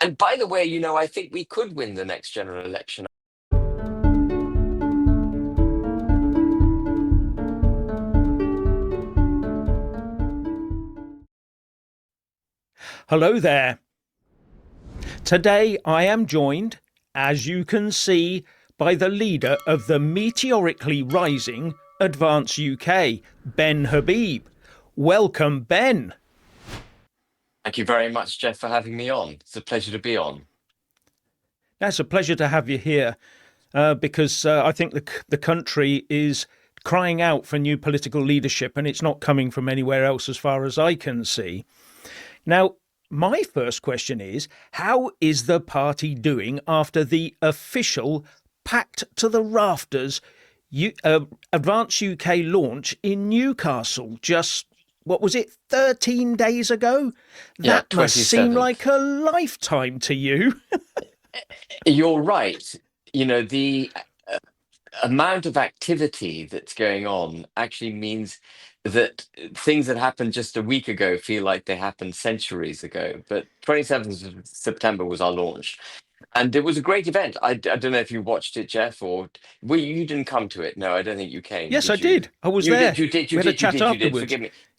And by the way, I think we could win the next general election. Hello there. Today I am joined, as you can see, by the leader of the meteorically rising Advance UK, Ben Habib. Welcome, Ben. Thank you very much, Jeff, for having me on. It's a pleasure to be on. It's a pleasure to have you here because I think the country is crying out for new political leadership and it's not coming from anywhere else as far as I can see. Now, my first question is, how is the party doing after the official packed to the rafters Advance UK launch in Newcastle just, what was it, 13 days ago? Yeah, That must seem 27th. like a lifetime to you. You're right. The amount of activity that's going on actually means that things that happened just a week ago feel like they happened centuries ago. But 27th of September was our launch. And it was a great event. I don't know if you watched it, Jeff, or well, you didn't come to it. No, I don't think you came, Yes, I did you? did. I was You there. did, you did, you We had a did, you chat did, you did. afterwards.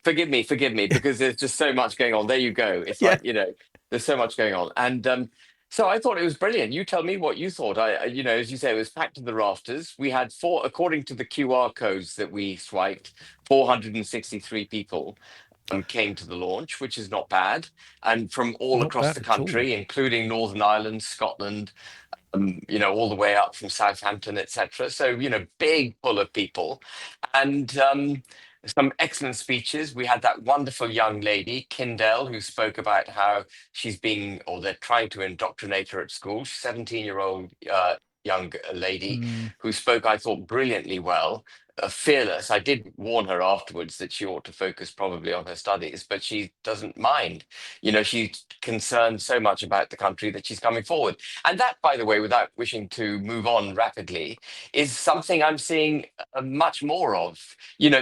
Forgive me, because there's just so much going on. There you go. It's Yeah. like, there's so much going on. And so I thought it was brilliant. You tell me what you thought. As you say, it was packed to the rafters. We had according to the QR codes that we swiped, 463 people came to the launch, which is not bad, and from all Not across bad the at all. country, including Northern Ireland, Scotland, all the way up from Southampton, etc. So, big pull of people and some excellent speeches. We had that wonderful young lady, Kindell, who spoke about how she's being, or they're trying to indoctrinate her at school. She's 17-year-old young lady Mm. who spoke, I thought, brilliantly well. Fearless. I did warn her afterwards that she ought to focus probably on her studies, but she doesn't mind. She's concerned so much about the country that she's coming forward. And that, by the way, without wishing to move on rapidly, is something I'm seeing much more of.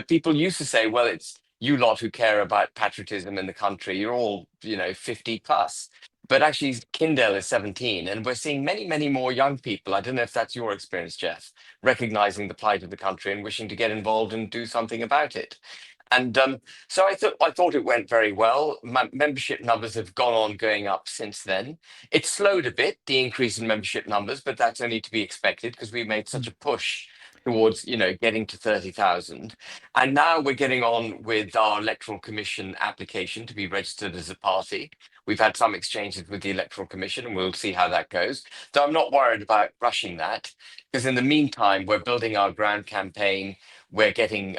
People used to say, well, it's you lot who care about patriotism in the country. You're all, 50 plus. But actually, Kindle is 17, and we're seeing many, many more young people. I don't know if that's your experience, Jeff, recognizing the plight of the country and wishing to get involved and do something about it. And so I thought it went very well. My membership numbers have gone on going up since then. It slowed a bit, the increase in membership numbers, but that's only to be expected because we made such a push towards, getting to 30,000. And now we're getting on with our electoral commission application to be registered as a party. We've had some exchanges with the electoral commission and we'll see how that goes. So I'm not worried about rushing that because in the meantime, we're building our ground campaign. We're getting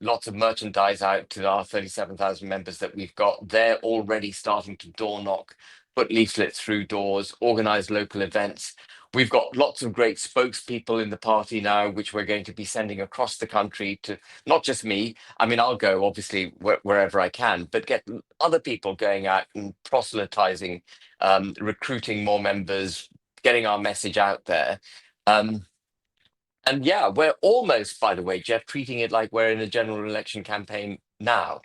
lots of merchandise out to our 37,000 members that we've got. They're already starting to door knock, put leaflets through doors, organize local events. We've got lots of great spokespeople in the party now, which we're going to be sending across the country to not just me. I mean, I'll go obviously wherever I can, but get other people going out and proselytizing, recruiting more members, getting our message out there. Um, and yeah, we're almost, by the way, Jeff, treating it like we're in a general election campaign now.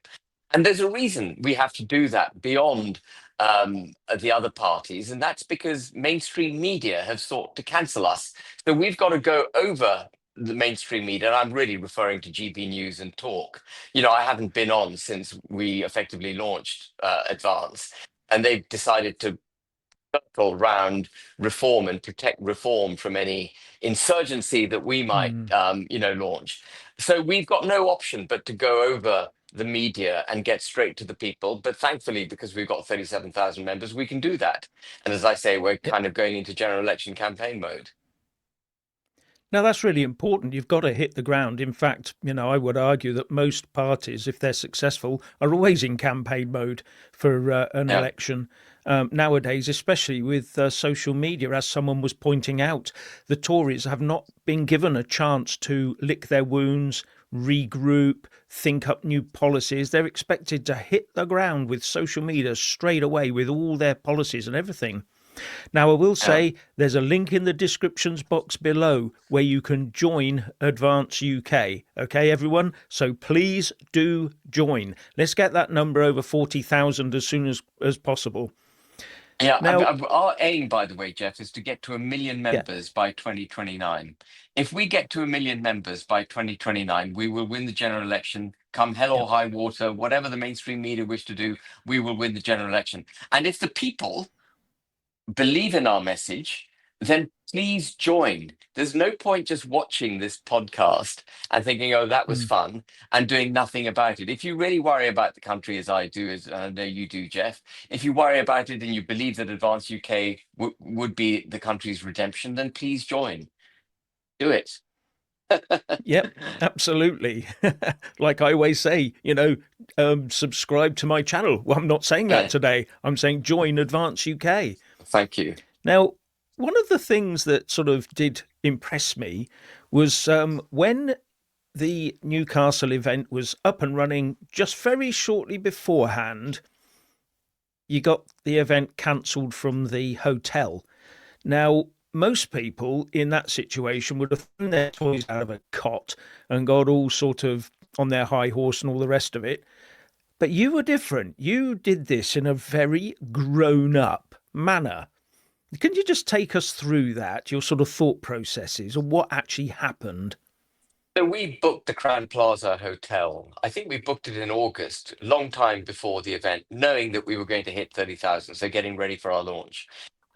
And there's a reason we have to do that beyond the other parties. And that's because mainstream media have sought to cancel us. So we've got to go over the mainstream media. And I'm really referring to GB News and Talk. I haven't been on since we effectively launched Advance. And they've decided to circle round reform and protect reform from any insurgency that we might, Mm. launch. So we've got no option but to go over the media and get straight to the people. But thankfully, because we've got 37,000 members, we can do that. And as I say, we're Yeah. kind of going into general election campaign mode. Now, that's really important. You've got to hit the ground. In fact, I would argue that most parties, if they're successful, are always in campaign mode for an Yeah. election. Nowadays, especially with social media, as someone was pointing out, the Tories have not been given a chance to lick their wounds, regroup, think up new policies. They're expected to hit the ground with social media straight away with all their policies and everything. Now, I will Yeah. say there's a link in the descriptions box below where you can join Advance UK. Okay, everyone? So please do join. Let's get that number over 40,000 as soon as possible. Yeah, Now, our aim, by the way, Jeff, is to get to 1 million yeah, members by 2029. If we get to 1 million members by 2029, we will win the general election. Come hell yeah. or high water, whatever the mainstream media wish to do, we will win the general election. And if the people believe in our message, then please join. There's no point just watching this podcast and thinking, oh, that was Mm. fun, and doing nothing about it. If you really worry about the country as I do, as I know you do, Jeff, if you worry about it and you believe that Advance UK would be the country's redemption, then please join. Do it. Yep, absolutely. Like I always say, subscribe to my channel. Well, I'm not saying that Yeah, today. I'm saying join Advance UK. thank you. Now, one of the things that sort of did impress me was when the Newcastle event was up and running just very shortly beforehand, you got the event cancelled from the hotel. Now, most people in that situation would have thrown their toys out of a cot and got all sort of on their high horse and all the rest of it. But you were different. You did this in a very grown up manner. Can you just take us through that, your sort of thought processes, or what actually happened? So we booked the Crown Plaza Hotel. I think we booked it in August, long time before the event, knowing that we were going to hit 30,000, so getting ready for our launch.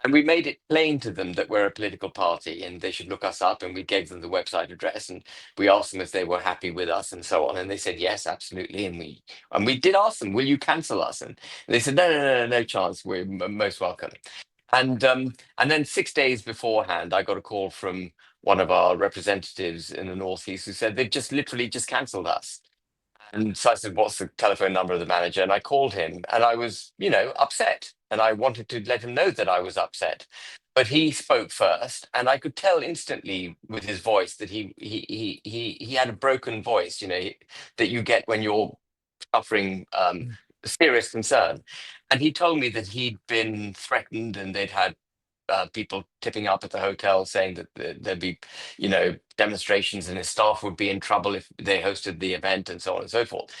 And we made it plain to them that we're a political party and they should look us up. And we gave them the website address and we asked them if they were happy with us and so on. And they said yes, absolutely. And we did ask them, will you cancel us? And they said no, no, no, no, no chance. We're most welcome. And then 6 days beforehand, I got a call from one of our representatives in the Northeast who said they've just literally just cancelled us. And so I said, what's the telephone number of the manager? And I called him and I was, upset. And I wanted to let him know that I was upset. But he spoke first, and I could tell instantly with his voice that he had a broken voice, that you get when you're suffering Mm. serious concern. And he told me that he'd been threatened and they'd had people tipping up at the hotel saying that there'd be, demonstrations and his staff would be in trouble if they hosted the event and so on and so forth.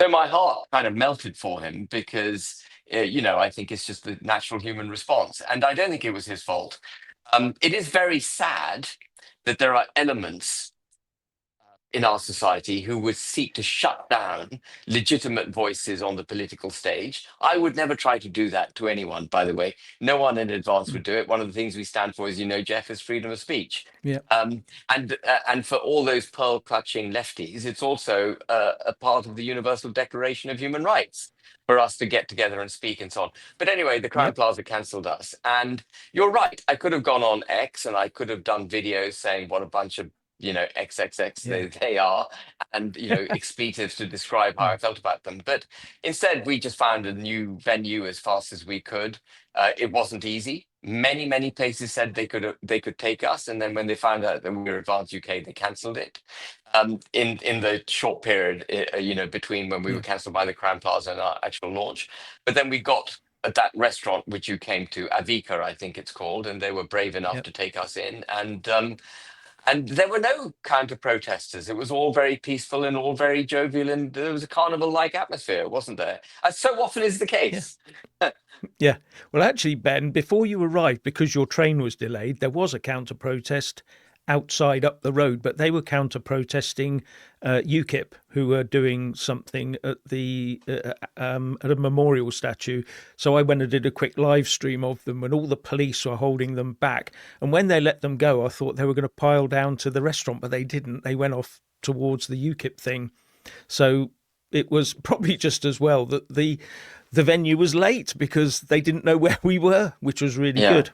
So my heart kind of melted for him because, I think it's just the natural human response. And I don't think it was his fault. It is very sad that there are elements in our society who would seek to shut down legitimate voices on the political stage. I would never try to do that to anyone, by the way. No one in advance would Mm. do it. One of the things we stand for, as you know, Jeff, is freedom of speech. Yeah, And for all those pearl clutching lefties, it's also a part of the Universal Declaration of Human Rights for us to get together and speak and so on. But anyway, the Crown yep, Plaza cancelled us. And you're right. I could have gone on X and I could have done videos saying what a bunch of XXX yeah. they are, and expletives to describe how I Mm. felt about them. But instead, we just found a new venue as fast as we could. It wasn't easy. Many places said they could take us, and then when they found out that we were Advanced UK, they cancelled it. In the short period, between when we were Yeah, cancelled by the Crown Plaza and our actual launch, but then we got at that restaurant which you came to, Avika, I think it's called, and they were brave enough yep, to take us in, and there were no counter protesters. It was all very peaceful and all very jovial, and there was a carnival like atmosphere, wasn't there? As so often is the yeah. case. Yeah. Well, actually, Ben, before you arrived, because your train was delayed, there was a counter protest outside up the road, but they were counter protesting UKIP, who were doing something at a memorial statue. So I went and did a quick live stream of them, and all the police were holding them back. And when they let them go, I thought they were going to pile down to the restaurant, but they didn't. They went off towards the UKIP thing. So it was probably just as well that the venue was late because they didn't know where we were, which was really Yeah. good.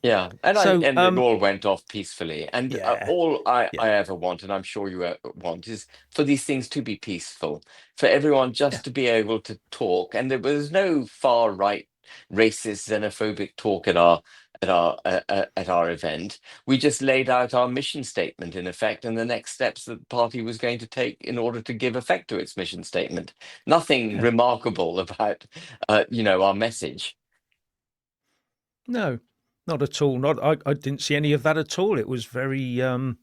Yeah, and I So and it all went off peacefully. And yeah, all I yeah, ever want, and I'm sure you want, is for these things to be peaceful, for everyone yeah, just to be able to talk. And there was no far right, racist, xenophobic talk at our event. We just laid out our mission statement in effect, and the next steps that the party was going to take in order to give effect to its mission statement. Nothing yeah. remarkable about, our message. No, not at all. Not I didn't see any of that at all. It was very it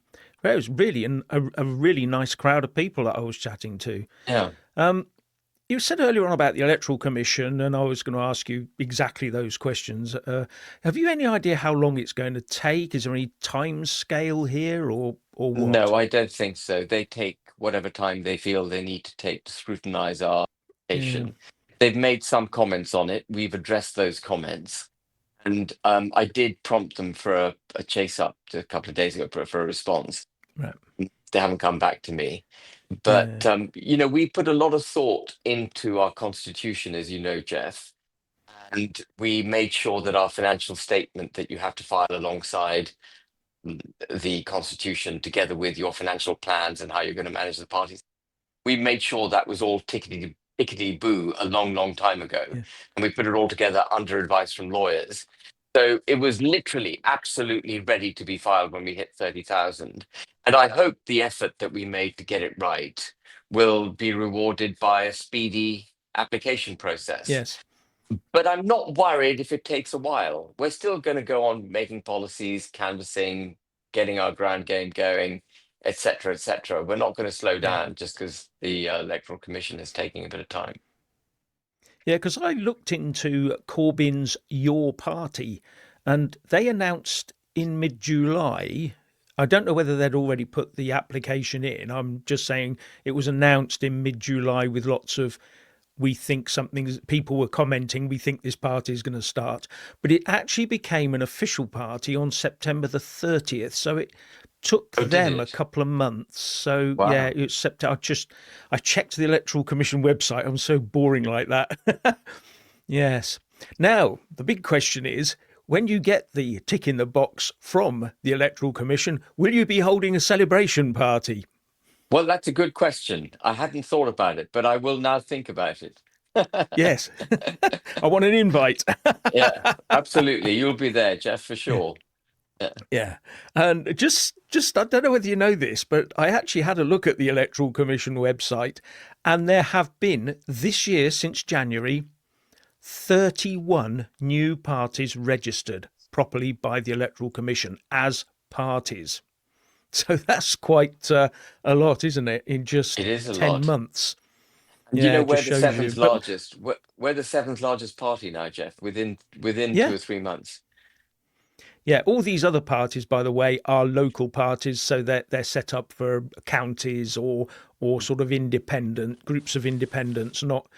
was really a really nice crowd of people that I was chatting to. Yeah. Um, You said earlier on about the Electoral Commission, and I was going to ask you exactly those questions. Have you any idea how long it's going to take? Is there any time scale here, or No, what? I don't think so. They take whatever time they feel they need to take to scrutinize our Yeah, application. They've made some comments on it. We've addressed those comments. And I did prompt them for a chase up a couple of days ago for a response. right. They haven't come back to me. But, Yeah, we put a lot of thought into our constitution, as you know, Jeff. And we made sure that our financial statement that you have to file alongside the constitution, together with your financial plans and how you're going to manage the parties, we made sure that was all tickety boo a long, long time ago. yeah, And we put it all together under advice from lawyers. So it was literally absolutely ready to be filed when we hit 30,000. And I hope the effort that we made to get it right will be rewarded by a speedy application process. yes. But I'm not worried if it takes a while. We're still going to go on making policies, canvassing, getting our ground game going, etc., etc. We're not going to slow Yeah. down just because the Electoral Commission is taking a bit of time. Yeah, because I looked into Corbyn's Your Party and they announced in mid July. I don't know whether they'd already put the application in. I'm just saying it was announced in mid July with lots of we think something, people were commenting, we think this party is going to start. But it actually became an official party on September the 30th. So it took Oh, did them a it? couple of months. So yeah, Wow. it's September. I checked the Electoral Commission website. I'm so boring like that. Yes. Now, the big question is when you get the tick in the box from the Electoral Commission, will you be holding a celebration party? Well, that's a good question. I hadn't thought about it, but I will now think about it. Yes. I want an invite. Yeah, absolutely. You'll be there, Jeff, for Yeah. sure. Yeah. Yeah. And just I don't know whether you know this, but I actually had a look at the Electoral Commission website and there have been this year since January 31 new parties registered properly by the Electoral Commission as parties. So that's quite a lot, isn't it, in just It is a 10 lot. months? And you Yeah, know, it just we're the shows you. seventh But largest. We're the seventh largest party now, Jeff, within yeah, 2 or 3 months. yeah, all these other parties, by the way, are local parties, so they're set up for counties or sort of independent groups of independents, not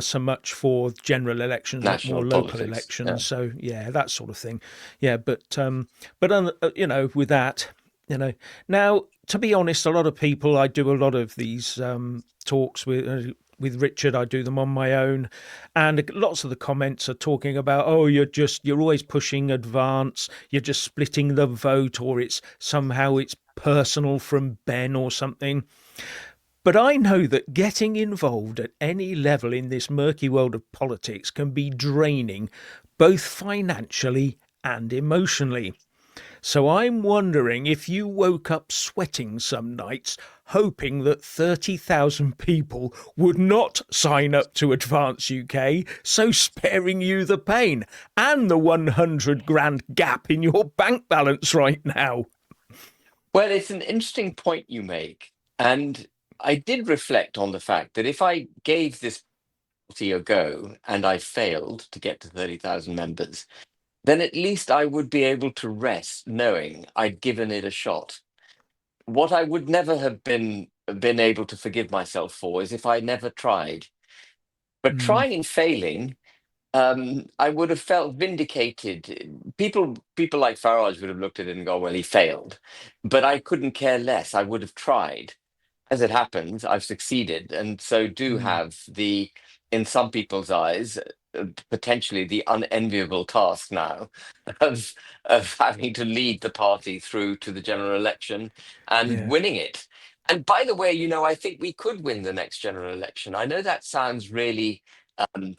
so much for general elections, but more National local politics. Yeah. elections. So yeah, that sort of thing. Yeah, but with that, now to be honest, a lot of people, I do a lot of these talks with Richard. I do them on my own, and lots of the comments are talking about, oh, you're always pushing advance, you're just splitting the vote, or it's personal from Ben or something. But I know that getting involved at any level in this murky world of politics can be draining, both financially and emotionally. So I'm wondering if you woke up sweating some nights, hoping that 30,000 people would not sign up to Advance UK, so sparing you the pain and the 100 grand gap in your bank balance right now. Well, it's an interesting point you make. And I did reflect on the fact that if I gave this party a go and I failed to get to 30,000 members, then at least I would be able to rest knowing I'd given it a shot. What I would never have been able to forgive myself for is if I never tried. But Mm, trying and failing, I would have felt vindicated. People like Farage would have looked at it and go, "Well, he failed," but I couldn't care less. I would have tried. As it happens, I've succeeded, and so do mm, have in some people's eyes, potentially the unenviable task now of having to lead the party through to the general election and yeah. winning it. And by the way, I think we could win the next general election. I know that sounds really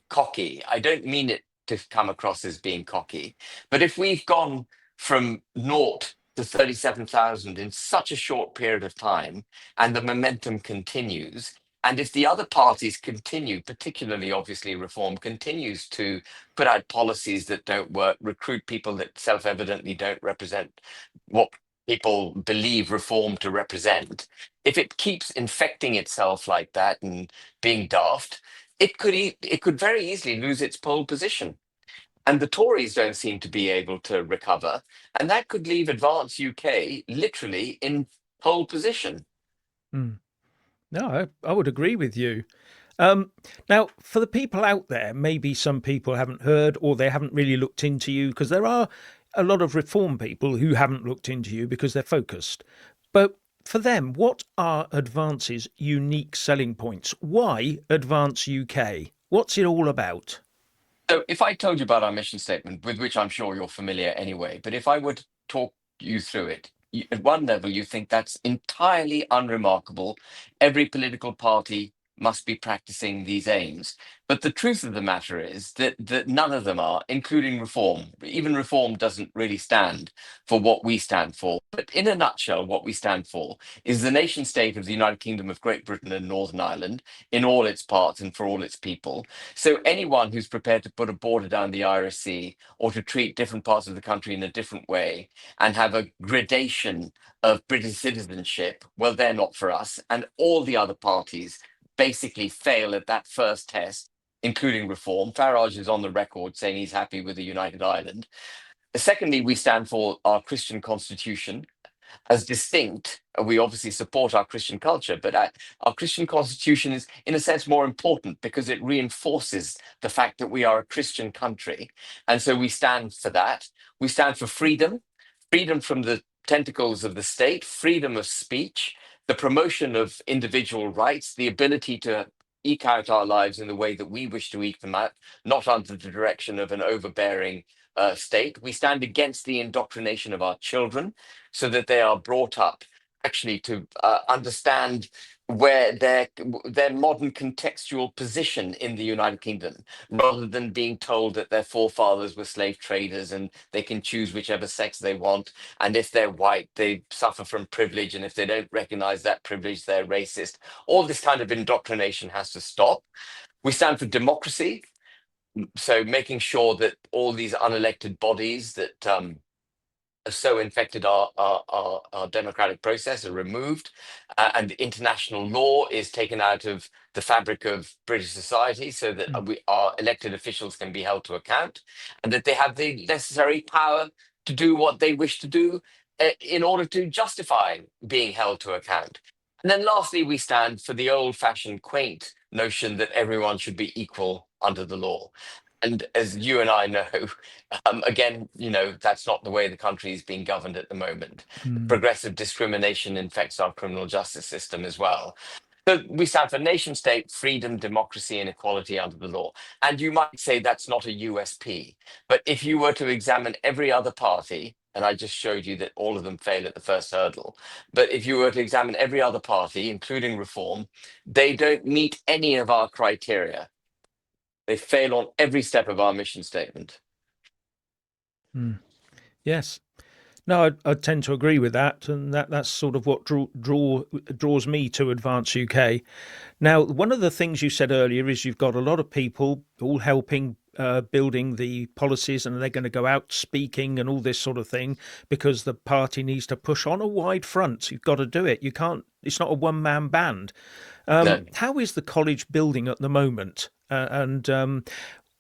cocky. I don't mean it to come across as being cocky, but if we've gone from naught to 37,000 in such a short period of time, and the momentum continues. And if the other parties continue, particularly obviously Reform, continues to put out policies that don't work, recruit people that self evidently don't represent what people believe Reform to represent, if it keeps infecting itself like that and being daft, it could very easily lose its pole position. And the Tories don't seem to be able to recover. And that could leave Advance UK literally in pole position. Mm. No, I would agree with you. Um, Now, for the people out there, maybe some people haven't heard or they haven't really looked into you because there are a lot of reform people who haven't looked into you because they're focused. But for them, what are Advance's unique selling points? Why Advance UK? What's it all about? So, if I told you about our mission statement, with which I'm sure you're familiar anyway, but if I were to talk you through it, at one level, you think that's entirely unremarkable. Every political party must be practicing these aims. But the truth of the matter is that none of them are, including reform. Even reform doesn't really stand for what we stand for. But in a nutshell, what we stand for is the nation state of the United Kingdom of Great Britain and Northern Ireland in all its parts and for all its people. So anyone who's prepared to put a border down the Irish Sea or to treat different parts of the country in a different way and have a gradation of British citizenship, well, they're not for us. And all the other parties basically fail at that first test, including reform. Farage is on the record saying he's happy with a united Ireland. Secondly, we stand for our Christian constitution, as distinct. We obviously support our Christian culture, but our Christian constitution is, in a sense, more important because it reinforces the fact that we are a Christian country. And so we stand for that. We stand for freedom, freedom from the tentacles of the state, freedom of speech, the promotion of individual rights, the ability to eke out our lives in the way that we wish to eke them out, not under the direction of an overbearing state. We stand against the indoctrination of our children so that they are brought up actually to understand where their modern contextual position in the United Kingdom, rather than being told that their forefathers were slave traders and they can choose whichever sex they want, and if they're white they suffer from privilege, and if they don't recognize that privilege they're racist. All this kind of indoctrination has to stop. We stand for democracy, so making sure that all these unelected bodies that so infected our democratic process are removed, and international law is taken out of the fabric of British society so that Mm. our elected officials can be held to account, and that they have the necessary power to do what they wish to do in order to justify being held to account. And then lastly, we stand for the old-fashioned quaint notion that everyone should be equal under the law. And as you and I know, again, that's not the way the country is being governed at the moment. Mm. Progressive discrimination infects our criminal justice system as well. So we stand for nation state, freedom, democracy, and equality under the law. And you might say that's not a USP. But if you were to examine every other party, and I just showed you that all of them fail at the first hurdle, but if you were to examine every other party, including reform, they don't meet any of our criteria. They fail on every step of our mission statement. Mm. Yes. No, I tend to agree with that, and that's sort of what draws me to Advance UK. Now, one of the things you said earlier is you've got a lot of people all helping building the policies, and they're going to go out speaking and all this sort of thing because the party needs to push on a wide front. You've got to do it. You can't. It's not a one-man band. No. How is the college building at the moment? And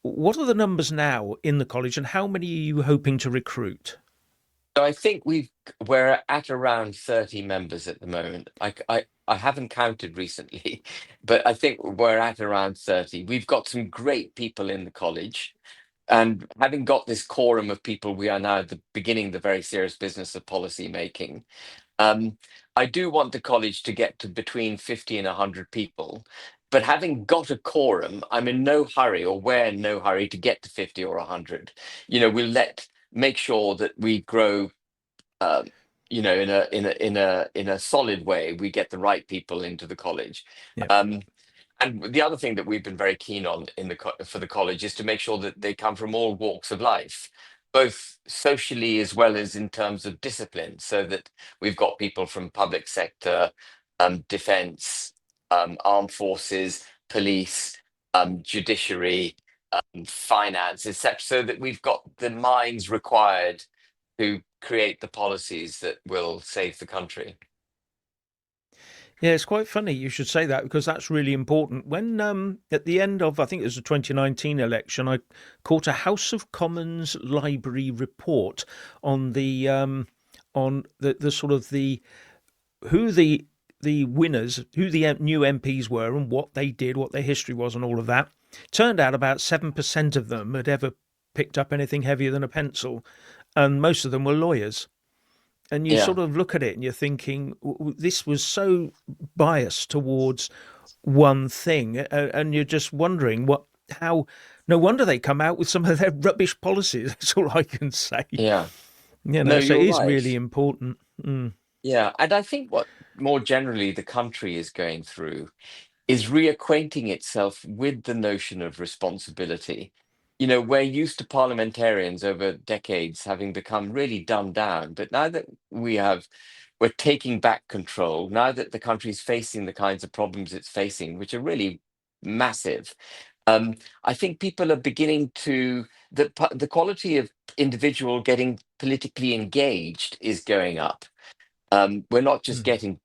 what are the numbers now in the college, and how many are you hoping to recruit? So I think we're at around 30 members at the moment. I haven't counted recently, but I think we're at around 30. We've got some great people in the college. And having got this quorum of people, we are now beginning the very serious business of policy making. Um, I do want the college to get to between 50 and 100 people. But having got a quorum, I'm in no hurry, or we're in no hurry to get to 50 or 100. We'll make sure that we grow, um, in a solid way. We get the right people into the college. Yeah. Um, and the other thing that we've been very keen on for the college is to make sure that they come from all walks of life, both socially as well as in terms of discipline, so that we've got people from public sector, defence, armed forces, police, judiciary, finance, etc., so that we've got the minds required to create the policies that will save the country. Yeah, it's quite funny you should say that because that's really important. When at the end of I think it was the 2019 election, I caught a House of Commons library report on the sort of the who the winners, who the new MPs were, and what they did, what their history was, and all of that. Turned out about 7% of them had ever picked up anything heavier than a pencil, and most of them were lawyers. And you Yeah, sort of look at it and you're thinking, this was so biased towards one thing, and you're just wondering how. No wonder they come out with some of their rubbish policies. That's all I can say. yeah. You No, know, so it you're is right. really important. Mm. Yeah, and I think what more generally the country is going through is reacquainting itself with the notion of responsibility. We're used to parliamentarians over decades having become really dumbed down, but now that we're taking back control, now that the country's facing the kinds of problems it's facing, which are really massive. I think people are beginning to the quality of individual getting politically engaged is going up. We're not just Mm. getting,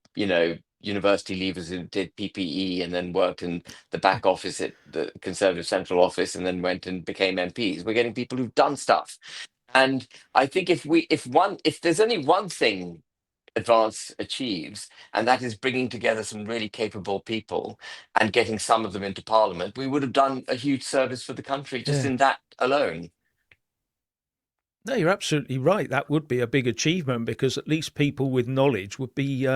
university leavers who did PPE and then worked in the back office at the Conservative Central Office and then went and became MPs. We're getting people who've done stuff. And I think if there's only one thing Advance achieves, and that is bringing together some really capable people and getting some of them into Parliament, we would have done a huge service for the country just Yeah. in that alone. No, you're absolutely right. That would be a big achievement because at least people with knowledge would be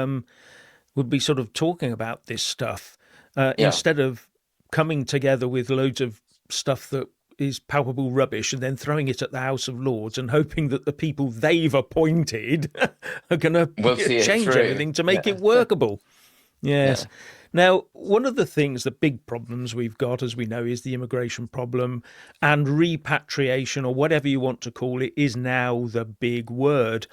sort of talking about this stuff Yeah. instead of coming together with loads of stuff that is palpable rubbish and then throwing it at the House of Lords and hoping that the people they've appointed are going We'll to see it change through. everything to make Yeah. it workable. Yes. Yeah. Now, one of the things, the big problems we've got, as we know, is the immigration problem, and repatriation, or whatever you want to call it, is now the big word.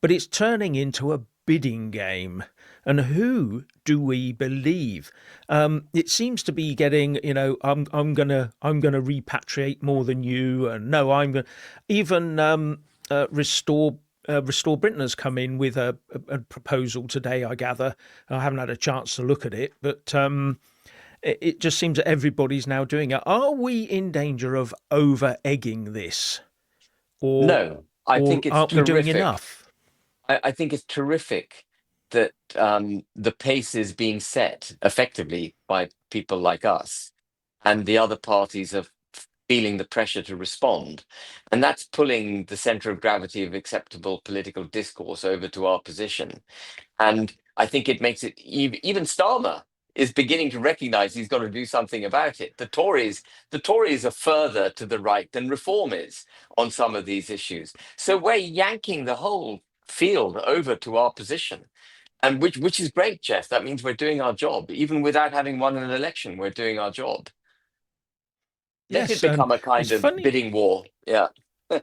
But it's turning into a bidding game. And who do we believe? It seems to be getting, I'm gonna repatriate more than you, and no, I'm going to even Restore Britain has come in with a proposal today. I gather I haven't had a chance to look at it, but it just seems that everybody's now doing it. Are we in danger of over egging this, or No, I or think it's aren't we doing terrific. enough? I think it's terrific that the pace is being set effectively by people like us, and the other parties are feeling the pressure to respond. And that's pulling the center of gravity of acceptable political discourse over to our position. And I think it makes it even Starmer is beginning to recognize he's got to do something about it. The Tories are further to the right than Reform is on some of these issues. So we're yanking the whole field over to our position. And which is great, Jeff. That means we're doing our job. Even without having won an election, we're doing our job. Let it Yes, and become a it's kind of funny. bidding war. Yeah. Yeah,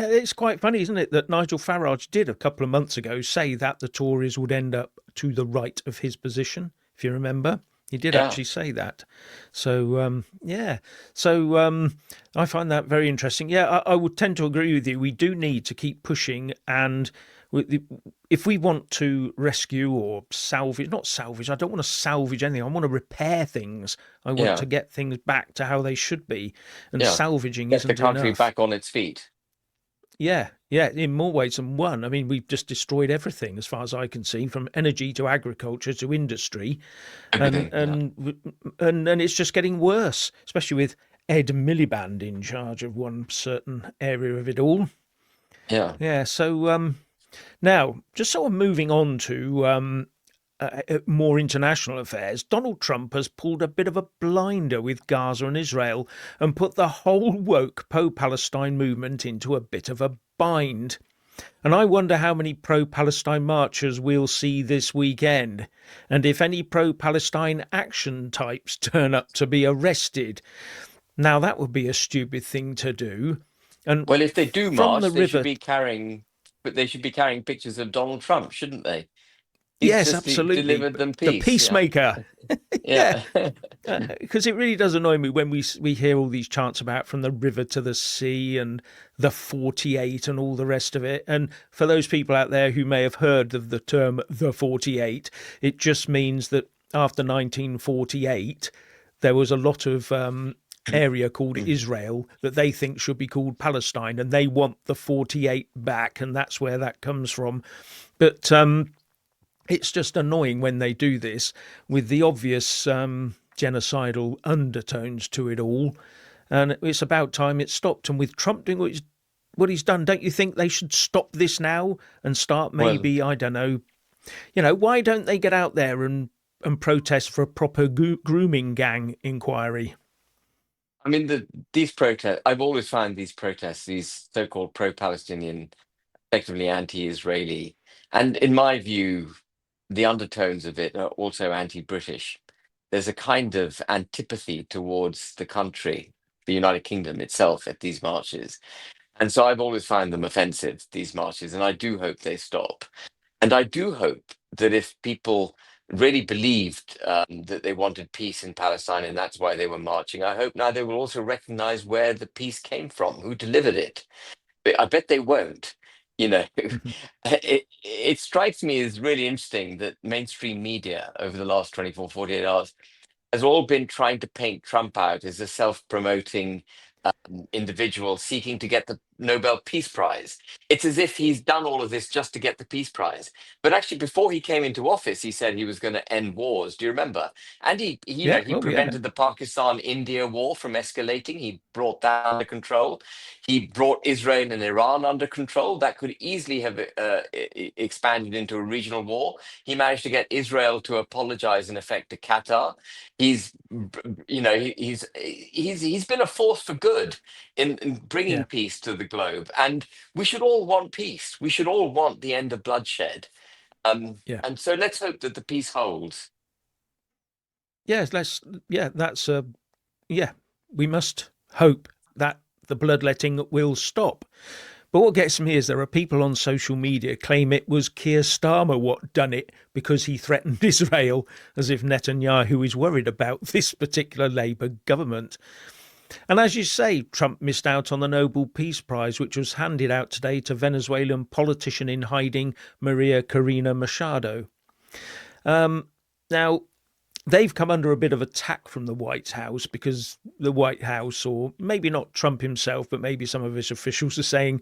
it's quite funny, isn't it, that Nigel Farage did a couple of months ago say that the Tories would end up to the right of his position, if you remember. He did Yeah. actually say that. So, yeah. So I find that very interesting. Yeah, I would tend to agree with you. We do need to keep pushing. And if we want to rescue or salvage, not salvage, I don't want to salvage anything. I want to repair things. I want Yeah. to get things back to how they should be. And Yeah. salvaging Get the isn't country enough. back on its feet. Yeah, yeah, in more ways than one. I mean, we've just destroyed everything as far as I can see, from energy to agriculture to industry, and Everything. Yeah. and it's just getting worse, especially with Ed Miliband in charge of one certain area of it all. Yeah. Yeah, so now just sort of moving on to more international affairs, Donald Trump has pulled a bit of a blinder with Gaza and Israel and put the whole woke pro Palestine movement into a bit of a bind. And I wonder how many pro Palestine marchers we'll see this weekend, and if any pro Palestine action types turn up to be arrested. Now, that would be a stupid thing to do. And Well, if they do from the march, river, they should be carrying pictures of Donald Trump, shouldn't they? He's Yes, just absolutely. delivered them The peace. Yeah, peacemaker. Yeah, yeah. because it really does annoy me when we hear all these chants about from the river to the sea and the 48 and all the rest of it. And for those people out there who may have heard of the term the 48, it just means that after 1948, there was a lot of area called Israel that they think should be called Palestine, and they want the 48 back, and that's where that comes from. But it's just annoying when they do this with the obvious genocidal undertones to it all. And it's about time it stopped. And with Trump doing what he's done, don't you think they should stop this now and start Well, maybe, I don't know, why don't they get out there and protest for a proper grooming gang inquiry? I mean, these protests. I've always found these protests, these so-called pro-Palestinian, effectively anti-Israeli, and in my view, the undertones of it are also anti-British. There's a kind of antipathy towards the country, the United Kingdom itself, at these marches. And so I've always found them offensive, these marches, and I do hope they stop. And I do hope that if people really believed that they wanted peace in Palestine and that's why they were marching, I hope now they will also recognize where the peace came from, who delivered it. But I bet they won't. You know, it strikes me as really interesting that mainstream media over the last 24, 48 hours has all been trying to paint Trump out as a self-promoting individual seeking to get the Nobel Peace Prize. It's as if he's done all of this just to get the Peace Prize. But actually, before he came into office, he said he was going to end wars. Do you remember? And Yeah, he oh yeah, prevented the Pakistan-India war from escalating. He brought that under control. He brought Israel and Iran under control. That could easily have expanded into a regional war. He managed to get Israel to apologize, in effect, to Qatar. He's he's been a force for good in bringing yeah, peace to the globe, and we should all want peace. We should all want the end of bloodshed, yeah. and so let's hope that the peace holds. Yes, let's. Yeah, that's yeah. We must hope that the bloodletting will stop. But what gets me is there are people on social media claim it was Keir Starmer what done it because he threatened Israel, as if Netanyahu is worried about this particular Labour government. And as you say, Trump missed out on the Nobel Peace Prize, which was handed out today to Venezuelan politician in hiding Maria Corina Machado. Now, they've come under a bit of attack from the White House because the White House, or maybe not Trump himself, but maybe some of his officials are saying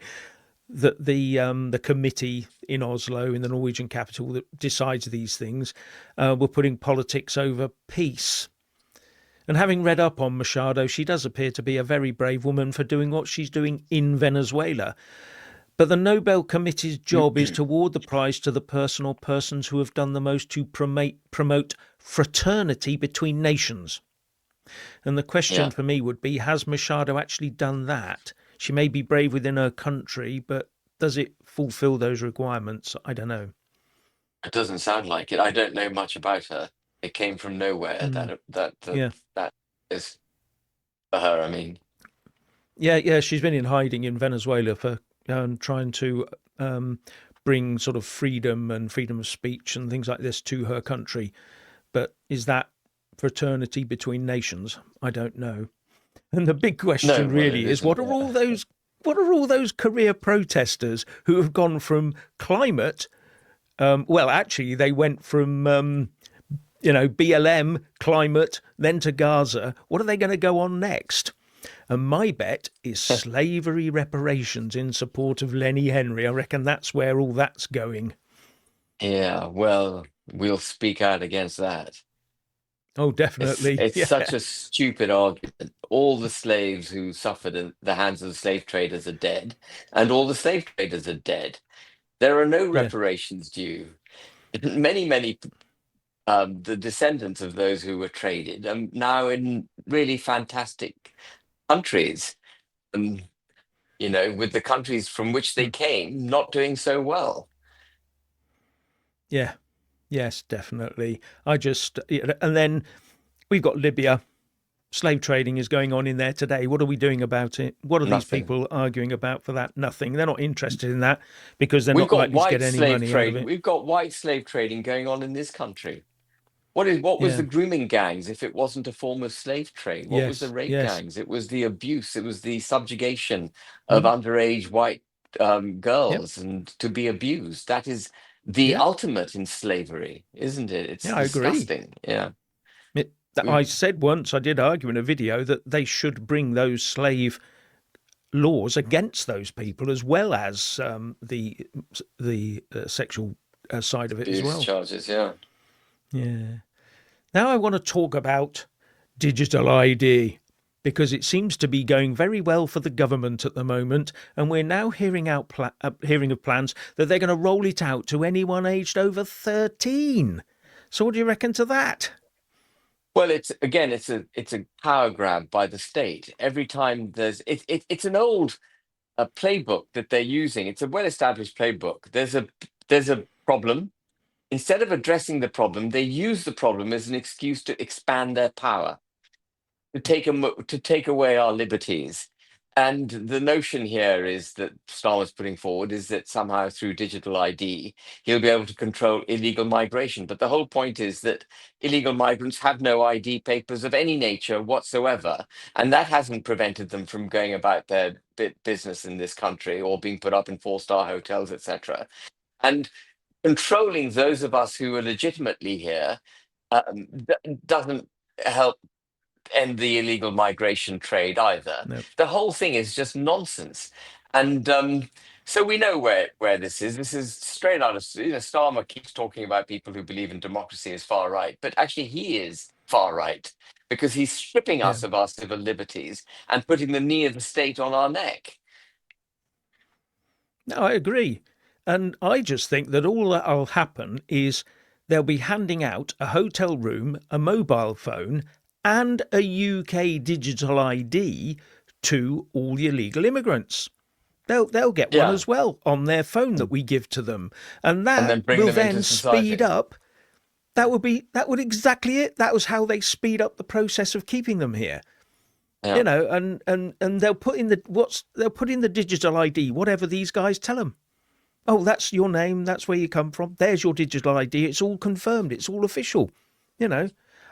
that the committee in Oslo, in the Norwegian capital, that decides these things, were putting politics over peace. And having read up on Machado, she does appear to be a very brave woman for doing what she's doing in Venezuela. But the Nobel Committee's job is to award the prize to the person or persons who have done the most to promote fraternity between nations. And the question Yeah, for me would be, has Machado actually done that? She may be brave within her country, but does it fulfill those requirements? I don't know. it doesn't sound like it. I don't know much about her. It came from nowhere. Mm, That yeah. that is for her. I mean, Yeah, yeah, she's been in hiding in Venezuela for trying to um, bring sort of freedom and freedom of speech and things like this to her country. But is that fraternity between nations? I don't know. And the big no, question well, it really is, isn't. what are all those? What are all those career protesters who have gone from climate? Well, actually, they went from BLM, climate, then to Gaza. What are they going to go on next? And my bet is slavery reparations in support of Lenny Henry. I reckon that's where all that's going. Yeah, well, we'll speak out against that. Oh, definitely. It's Yeah, such a stupid argument. All the slaves who suffered at the hands of the slave traders are dead, and all the slave traders are dead. There are no yeah, reparations due. Many, the descendants of those who were traded are now in really fantastic countries. Um, with the countries from which they mm, came not doing so well. yeah, yes, definitely. I just, and then we've got Libya. Slave trading is going on in there today. What are we doing about it? What are these Nothing. people arguing about for that? Nothing. They're not interested in that because they're We've not got likely to white get any slave money out of trade. it. We've got white slave trading going on in this country. What was Yeah. the grooming gangs if it wasn't a form of slave trade? What was the Yes. rape Yes. gangs? It was the abuse. It was the subjugation of Mm. underage white Yep. girls and to be abused. That is the Yeah. ultimate in slavery, isn't it? It's Yeah. I agree. disgusting. Yeah. I We, said once, I did argue in a video that they should bring those slave laws against those people as well as the sexual side of it as abuse well. charges, yeah. Yeah. Now I want to talk about digital ID because it seems to be going very well for the government at the moment, and we're now hearing of plans that they're going to roll it out to anyone aged over 13. So what do you reckon to that? Well, it's again, it's a power grab by the state. Every time it's an old playbook that they're using. It's a well-established playbook. There's a problem. Instead of addressing the problem, they use the problem as an excuse to expand their power, to take away our liberties. And the notion here is that Starmer's putting forward is that somehow through digital ID, he'll be able to control illegal migration. But the whole point is that illegal migrants have no ID papers of any nature whatsoever. And that hasn't prevented them from going about their business in this country or being put up in four-star hotels, etc. And controlling those of us who are legitimately here doesn't help end the illegal migration trade either. No. The whole thing is just nonsense. And so we know where this is. This is straight out of, Starmer keeps talking about people who believe in democracy as far right, but actually he is far right because he's stripping Yeah. us of our civil liberties and putting the knee of the state on our neck. No, I agree. And I just think that all that'll happen is they'll be handing out a hotel room, a mobile phone, and a UK digital ID to all the illegal immigrants. They'll get one Yeah. as well on their phone that we give to them. And And that then bring will them into then speed society. up. That would exactly it. That was how they speed up the process of keeping them here. Yeah. And they'll put in the digital ID, whatever these guys tell them. Oh, that's your name. That's where you come from. There's your digital ID. It's all confirmed. It's all official. You know,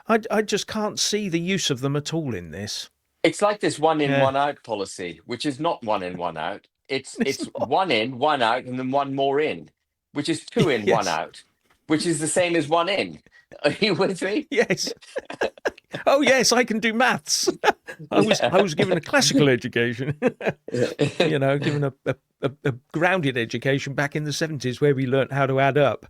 I just can't see the use of them at all in this. It's like this one in, Yeah, one out policy, which is not one in, one out. it's It's not. one in, one out, and then one more in, which is two in, one Yes, out, which is the same as one in. Are you with me? yes. Oh, yes. I can do maths. I Yeah. was given a classical education. Given a grounded education back in the 70s where we learnt how to add up.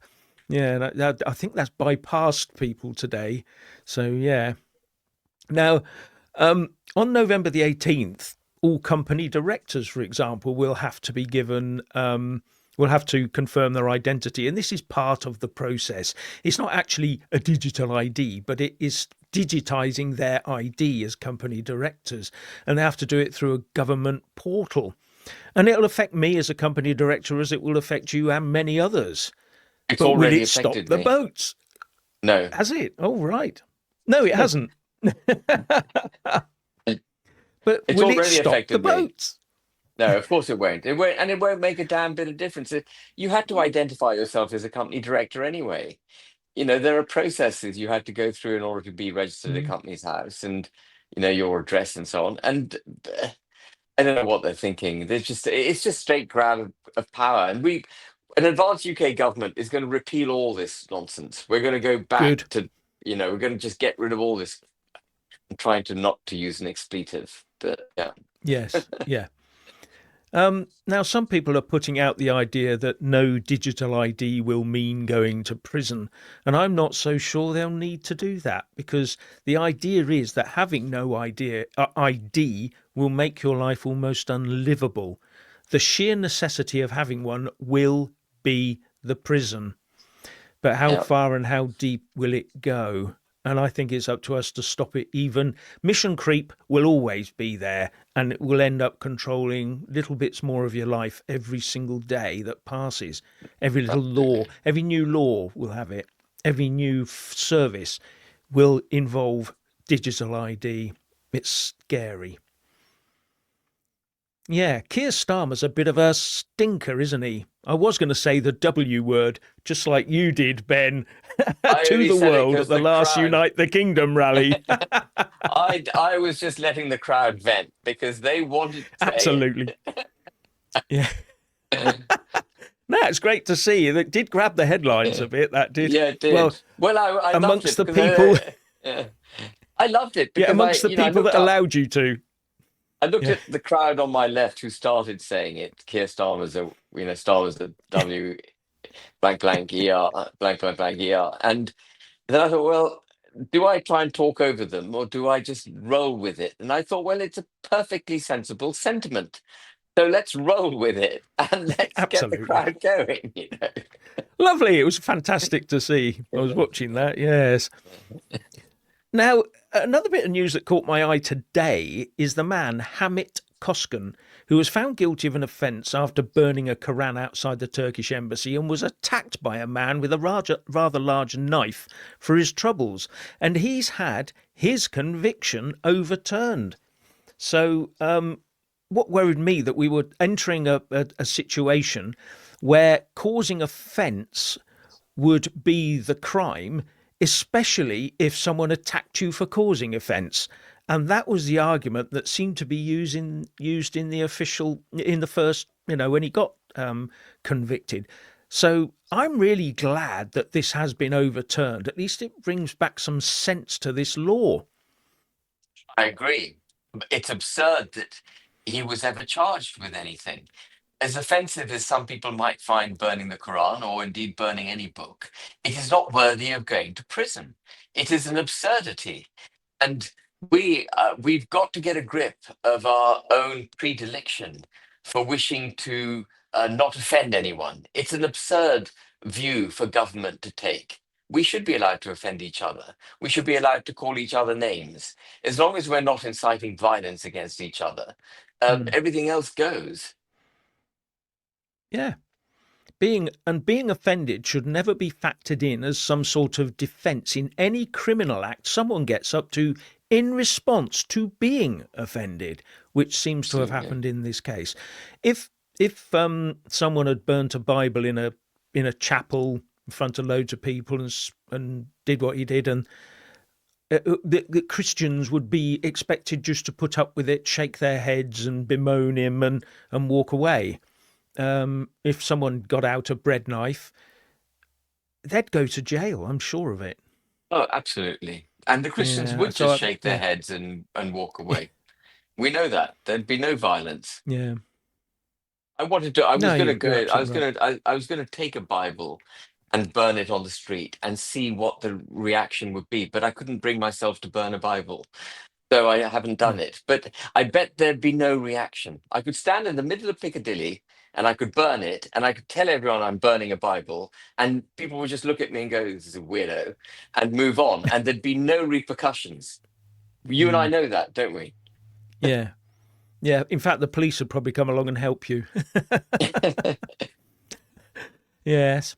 Yeah, and I think that's bypassed people today. So yeah. Now, on November the 18th, all company directors, for example, will have to be given, will have to confirm their identity. And this is part of the process. It's not actually a digital ID, but it is digitizing their ID as company directors. And they have to do it through a government portal. And it'll affect me as a company director as it will affect you and many others. It's But will already it stop affected the me. boats? No, Has it? Oh, right. No, it hasn't. But it's will it already stop the affected me. boats? No, of course it won't. It won't, and it won't make a damn bit of difference. You had to identify yourself as a company director anyway. There are processes you had to go through in order to be registered at a Mm. company's house and, your address and so on. And I don't know what they're thinking. It's just straight grab of power. And an advanced UK government is going to repeal all this nonsense. We're going to go back Good. to, we're going to just get rid of all this. I'm trying to not to use an expletive, but yeah. Yes. Yeah. Now, some people are putting out the idea that no digital ID will mean going to prison. And I'm not so sure they'll need to do that because the idea is that having no ID will make your life almost unlivable. The sheer necessity of having one will be the prison. But how Yeah. far and how deep will it go? And I think it's up to us to stop it even. Mission creep will always be there and it will end up controlling little bits more of your life every single day that passes. Every little law, Absolutely. every new law will have it. Every new service will involve digital ID. It's scary. Yeah, Keir Starmer's a bit of a stinker, isn't he? I was going to say the W word, just like you did, Ben, I to only the said it world at because the the last crowd. Unite the Kingdom rally. I was just letting the crowd vent because they wanted to say Absolutely. Yeah. it. No, it's great to see. It did grab the headlines a bit, that did. Yeah, it Well, did. Well, I loved it amongst the because people, yeah, I loved it yeah, because amongst the I people looked that up. allowed you to. I looked Yeah, at the crowd on my left who started saying it. Keir Starmer's a, Starmer's a W blank blank ER blank blank blank ER. And then I thought, well, do I try and talk over them or do I just roll with it? And I thought, well, it's a perfectly sensible sentiment. So let's roll with it and let's get the absolutely. crowd going, Lovely. It was fantastic to see. I was watching that. Yes. Now, another bit of news that caught my eye today is the man, Hamit Koskan, who was found guilty of an offence after burning a Koran outside the Turkish embassy and was attacked by a man with a rather large knife for his troubles. And he's had his conviction overturned. So, what worried me that we were entering a situation where causing offence would be the crime, especially if someone attacked you for causing offence. And that was the argument that seemed to be used in the official in the first, when he got convicted. So I'm really glad that this has been overturned. At least it brings back some sense to this law. I agree. It's absurd that he was ever charged with anything. As offensive as some people might find burning the Quran or indeed burning any book, it is not worthy of going to prison. It is an absurdity. And we've got to get a grip of our own predilection for wishing to not offend anyone. It's an absurd view for government to take. We should be allowed to offend each other. We should be allowed to call each other names, as long as we're not inciting violence against each other. Mm. Everything else goes. Yeah. Being offended should never be factored in as some sort of defence in any criminal act someone gets up to in response to being offended, which seems to have Absolutely. happened in this case. If someone had burnt a Bible in a chapel in front of loads of people and did what he did, and the Christians would be expected just to put up with it, shake their heads, and bemoan him and walk away. If someone got out a bread knife, they'd go to jail. I'm sure of it. Oh, absolutely. And the Christians Yeah. would just So shake their yeah, heads and walk away. We know that. There'd be no violence. yeah. I wanted to. I was No, going to you're go. absolutely right. I was going to take a Bible and burn it on the street and see what the reaction would be, but I couldn't bring myself to burn a Bible, so I haven't done Mm. it. But I bet there'd be no reaction. I could stand in the middle of Piccadilly and I could burn it, and I could tell everyone I'm burning a Bible, and people would just look at me and go, "This is a weirdo," and move on, and there'd be no repercussions. You and I Mm. know that, don't we? Yeah, yeah. In fact, the police would probably come along and help you. Yes.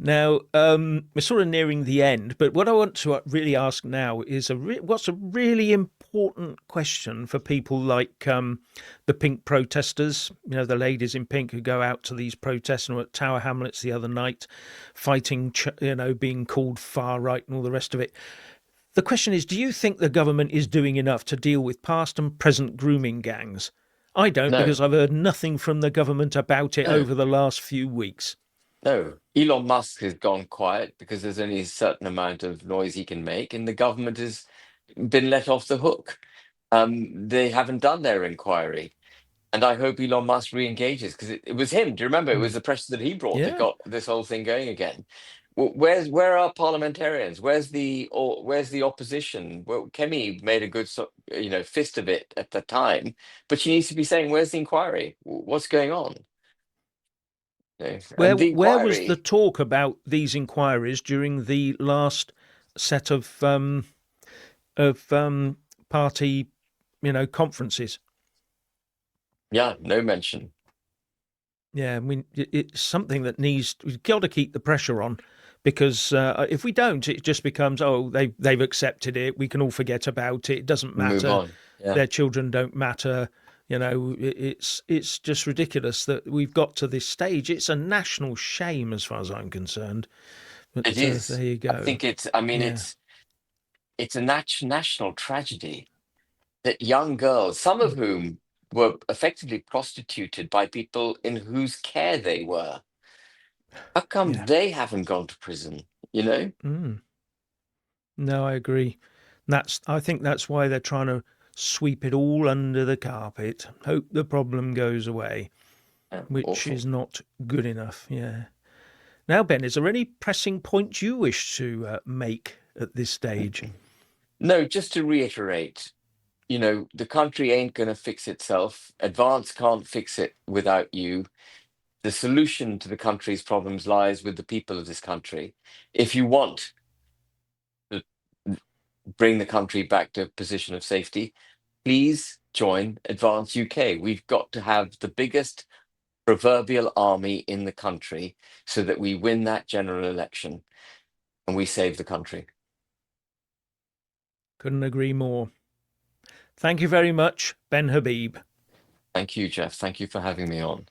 Now, we're sort of nearing the end, but what I want to really ask now is what's a really important question for people like the pink protesters, the ladies in pink who go out to these protests and were at Tower Hamlets the other night, fighting, being called far right and all the rest of it. The question is, do you think the government is doing enough to deal with past and present grooming gangs? I don't, No, because I've heard nothing from the government about it no. over the last few weeks. No, Elon Musk has gone quiet because there's only a certain amount of noise he can make, and the government has been let off the hook. They haven't done their inquiry, and I hope Elon Musk re-engages because it was him. Do you remember? It was Mm. the pressure that he brought that Yeah. got this whole thing going again. Where are parliamentarians? Where's the opposition? Well, Kemi made a good fist of it at the time, but she needs to be saying, "Where's the inquiry? What's going on?" Where And the where was the inquiry. talk about these inquiries during the last set of party, conferences? Yeah, no mention. Yeah, I mean it's something that needs we've got to keep the pressure on, because if we don't, it just becomes, oh, they've accepted it. We can all forget about it. It doesn't Move matter. on. Yeah, Their children don't matter. It's just ridiculous that we've got to this stage. It's a national shame as far as I'm concerned. it But is. there you I go. think it's. I mean, Yeah, it's a national tragedy that young girls, some of whom were effectively prostituted by people in whose care they were, how come yeah. they haven't gone to prison? You know? Mm. No, I agree. I think that's why they're trying to sweep it all under the carpet. Hope the problem goes away, Yeah, which awful. is not good enough. Yeah. Now, Ben, is there any pressing point you wish to make at this stage? No, just to reiterate, the country ain't going to fix itself. Advance can't fix it without you. The solution to the country's problems lies with the people of this country. If you want to bring the country back to a position of safety, please join Advance UK. We've got to have the biggest proverbial army in the country so that we win that general election and we save the country. Couldn't agree more. Thank you very much, Ben Habib. Thank you, Jeff. Thank you for having me on.